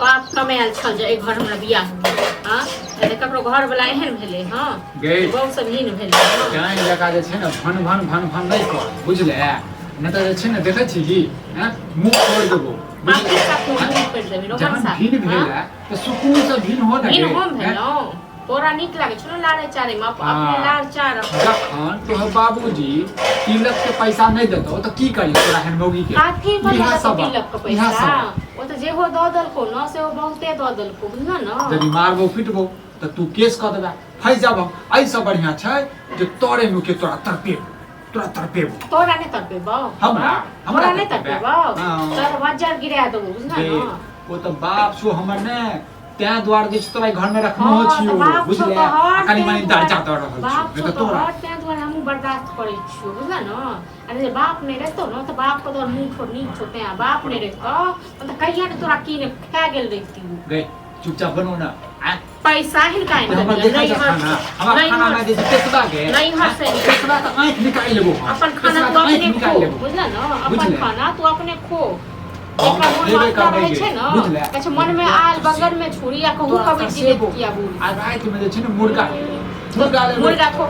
बाप कमायल छल जे घर हमरा बियाह हां ककरो घर वाला एहन भेले हां बहुत सब हीन भेले जान लगा जे छै ने भन भन नहीं कर बुझले न त जे छै ने देखै छी कि हैं मुंह छोड़ देबो बाकी सब मुंह पेट देबे रोहन सा भीन भेल त सुकून से भीन हो ना भीन हम भेलो तोरा नीक लागे छ लारे चारे में अपने लार चार जखन तोहर बाबूजी तिलक के पैसा नहीं देतो त की करी तोरा हन मौगी के काफी बना तिलक के पैसा वो तो जे हो द दल को न से वो बहुते द दल को बुझना न यदि मारबो पिटबो त तू केस क देबा फैस जाब आई सब बढ़िया छै जे तोरे नु के तोरा तरपेबो तोरा ने तरपेबो हमरा ने तरपेबो तोर बाजार गिरा देबो बुझना न वो तो बाप छो हमर ने त्या द्वार जे तोरा घर में रखनो छियो बुझले कनी मानी दर्जा द रहल छी त तोरा त्या द्वार हम बर्दाश्त करै छियो बुझना न अरे बाप ने रहतो न त बाप को तो मुंह छोड़ नी छोटे बाप ने रहतो त कहिया ने तोरा की ने खा गेल रहती गे चुपचाप बनो ना पैसा ही काहे नहीं हमारा खाना में जे पेटवा के नहीं हसे पेटवा त आंख निकाल लेबो अपन खाना तू अपने खो बुझला न अपन खाना तू अपने खो एकरा मन रहे छै न अच्छा मन में आल बगल में छुरी या कहू कभी दिले किया बोल आ रात में जे छै न मुर्गा खो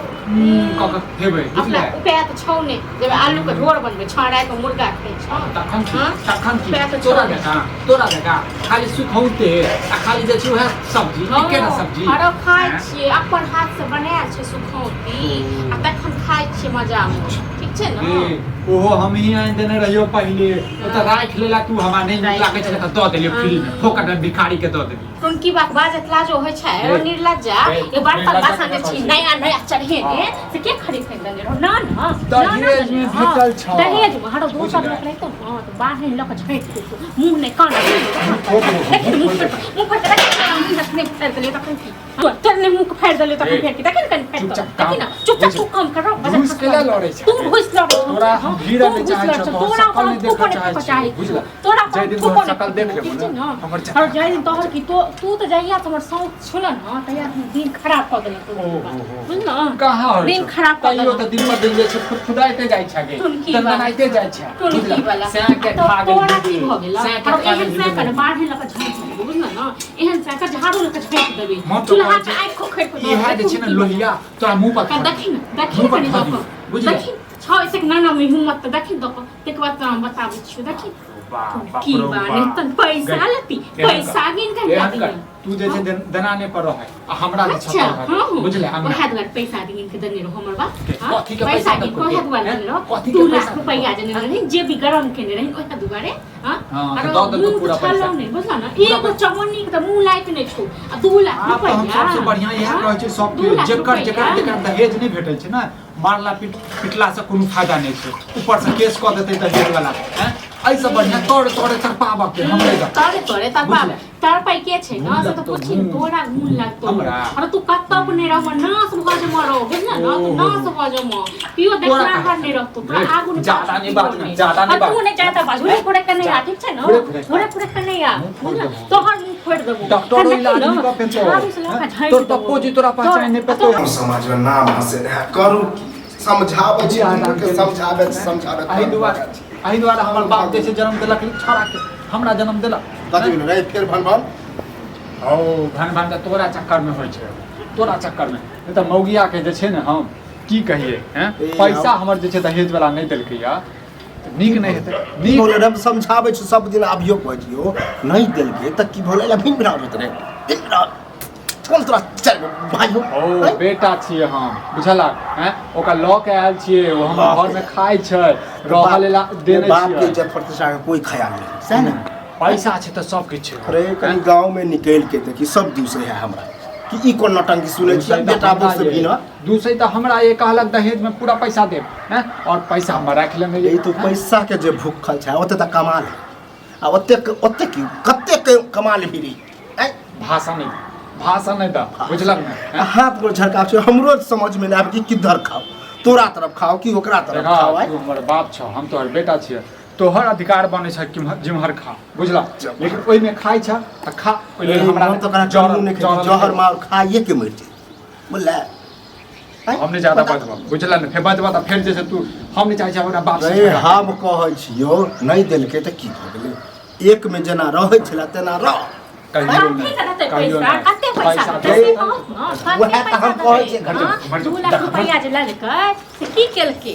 कक हेबे बुझले पे त छौ ने जब आलू के झोर बनबे छाड़ा के मुर्गा खाइ छ तखन तोरा देखा खाली सुखौते आ खाली जे छै वह सब्जी केना सब्जी अरे खाइ छी अपन हाथ से बनायल छै सुखौती आ तखन खाइ छी मजा में ठीक छै न ओहो हम ही आइन देने रहियो पहले ओ त राख लेला तू हमरा नहीं लागे छै त द देलियो फ्री में फोकट में भिखारी के द देली कोन की बात बाजत लाजो होय छै ओ निर्लज्जा ये बर्तन बासन जे छी नया नया चढ़े ने से के खरीद के देले रहो ना ना दहेज में भेटल छ दहेज में हरो दोसर लोग रहतो हां तो बाहर लक छाट देतो मुंह ने कान मुंह पर रखने फेर देले तखन की तोरने मुंह फाड़ देले तखन फेर की तखन कन फेर तखन ना चुपचाप तू काम करो घुस केला लड़े छै तू घुस लड़े तोरा हम भीड़ में चाहे छ तोरा सकल नहीं देख चाहे बुझला तोरा जय दिन तोहर सकल देख ले ना हमर और जय दिन तोहर की तू तो जइया हमर शौक छुला ना तइया दिन खराब क देले तू बुझना कहां हो दिन खराब क कहियो त दिन पर दिन जे छै फुटफुटाइते जाय छै गे त बनाइते जाय छै बुझला से के खा गेल तोरा की भ गेल और एहन से कर बाढ़े लक झाड़ बुझना ना एहन से कर झाड़ू लक छाट देबे चूल्हा के आँख खोखैर क ई है जे छै ना लोहिया तोरा मुंह पर देखी कनी दक बुझला छ ऐसे नाना में हिम्मत त देखी दक एक बात हम बताबै छी देखी की बाने तन पैसा लती पैसा गिन के लाती तू जे छै दनाने पर रह आ हमरा जे छै बुझले हम ओहे दुआरे पैसा गिन के देने रहो हमर बात कथि के पैसा गिन के ओहे दुआरे देने रहो 2 लाख रुपया देने रही जे भी गरम केने रही ओहे दुआरे हां और दो पूरा पैसा नहीं बुझला ना एगो चवन्नी के त मुंह लायक नै छौ आ 2 लाख रुपया हम सबसे बढ़िया यह कहै छै सब जेकर दहेज नहीं भेटल छै ना मारला पिटला से कोनो फायदा नहीं छै ऊपर से केस क देतै दहेज वाला हैं ऐसे बढ़िया तोड़े तरपाबा के हमरे तोड़े तरपा तरपाई के छै ना से तो कुछ तोड़ा गुण लागतो और तू कत्ता बने रह नास भज मरो बुझना ना तू नास भज म पियो देखना कर नहीं रहतो तोरा आगु नहीं ज्यादा नहीं बात तू नहीं चाहता बाजू पूरे करने आ ठीक छै ना पूरे करने आ तोहर मुंह फोड़ देबो डॉक्टर इलाज नहीं कर पेतो तोर पप्पो जी तोरा पहचान नहीं पेतो समाज में नाम हसे करू समझावे छी के समझावे आई द्वारा हमर बाप जैसे जन्म देलक छोड़ा के हमरा जन्म देलक कथि में रे फिर भन भन तोरा चक्कर में होय छै तोरा चक्कर में त मौगिया के जे छै ने हम की कहिए हैं पैसा हमर जे छै दहेज वाला नहीं देलकै या नीक नहीं हेतै नीक बोले रब समझावे छी सब दिन अभियो कहियो नहीं देलकै त की भोले ला भिन बिरावत रे कोन तोरा चल भाई हो ओ बेटा छिए हम बुझला हैं ओका लॉ के आयल छिए ओ हम घर में खाइ छै रहलेला देने छिए बाप के इज्जत प्रतिष्ठा के कोई ख्याल नहीं सही ना पैसा छै त सब किछ छै अरे कहीं गांव में निकल के देखी सब दूसरे है हमरा कि ई कोन नटंकी सुनै छी बेटा बस से बिना दूसरे त हमरा ये कहलक दहेज में पूरा पैसा देब हैं और पैसा हम राख लेमे ई तो पैसा के जे भूखल छै ओते त कमाल आ ओते की कते कमाल भी रे भाषा नहीं दा बुझलक ना हाथ पर झरका छै हमरो समझ में ना आब कि किधर खाओ तोरा तरफ खाओ कि ओकरा तरफ खाओ तू हमर बाप छ हम तोहर बेटा छियै तोहर अधिकार बने छै कि जिम्हर खा बुझला लेकिन ओइ में खाइ छ त खा ओइ लेल हमरा तो करा जहर मार खाइए के मर जे बोला हमने ज्यादा बजबा बुझला ने फेर बजबा त फेर जे से तू हम नहीं चाहे छै हमरा बाप से हम कहै छियो नहीं देलकै त की भ गेलै एक में जना रहै छला तेना रह कहियो काहे ना रहते कहियो पैसा ना कते पैसा पैसा देते कहत न वएह तऽ हम कहै छियै, घट घट 2 लाख रुपया जे लेलकै से की केलकै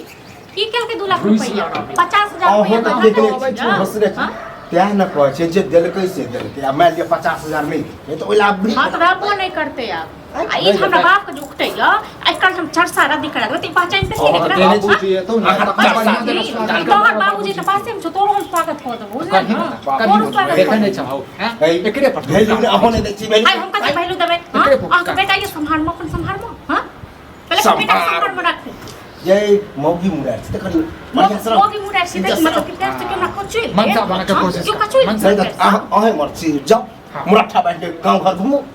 2 लाख रुपया 50,000 अहूँ रुपया तऽ देख लै छी हँसरे छी तेँ न कहै छै जे देलकै से देलकै आ मानि लिअ 50,000 नहीं ये तो ओला हाँ तो रबो नहीं करते आप आ ई हमरा बाप के जुकते य एकर हम चर्चा रद्दी करा देते पहचान के नहीं एकरा बाबूजी एतौ ना तोहर बाबूजी तो पासे में छ तोरो हम स्वागत कर देबो बुझल न तोरो स्वागत देखै नै छौ हैं एकरे पर भेलू ने अहूँ नहीं दै छी भेलू आई हम कते भैलू देबे हां आ के बेटा ये संभाल म अपन संभाल म हां पहले के बेटा संभाल म रख ये मौगी मुड़ा छै त करी बढ़िया सर मोगी मुड़ा सीधे मतलब कि प्यार से केना कोचुल मनसा बना के कोशिश क्यों कोचुल नहीं त अहे मर छी जाओ मुरठा बांध के गांव घर घुमो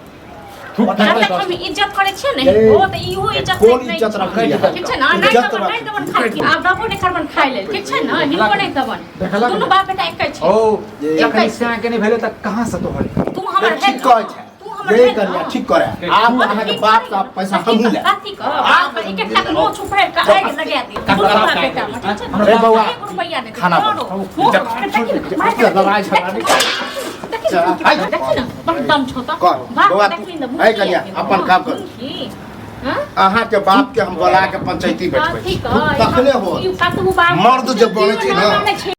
हम इज्जत करे छियै नहीं हो त इहो इज्जत कोन इज्जत रखै ठीक छै ना नहीं दबन खाइ की आब दबो नहीं करबन खाइ लेल ठीक छै ना हिनको नहीं दबन दुनु बाप बेटा एकै छै ओ जखन से के नहीं भेले त कहां से तोहर तू हमर ठीक कहै छै ये कन्या ठीक करे आप अहाँ के बाप का पैसा हम ले कथी क बाप एक एक लाख नो छुपे का आगे लगा दी दुनु बाप बेटा में ठीक छै अरे बौआ, 1 रुपया नहीं खाना लड़ाई झगड़ा देखी ना बड़ दम छोटा कर बौआ ऐ कन्या अपन काम कर अहाँ के बाप के हम बोला के पंचायती बैठबै ठीक है तखने हो मर्द जब बोलै छै ना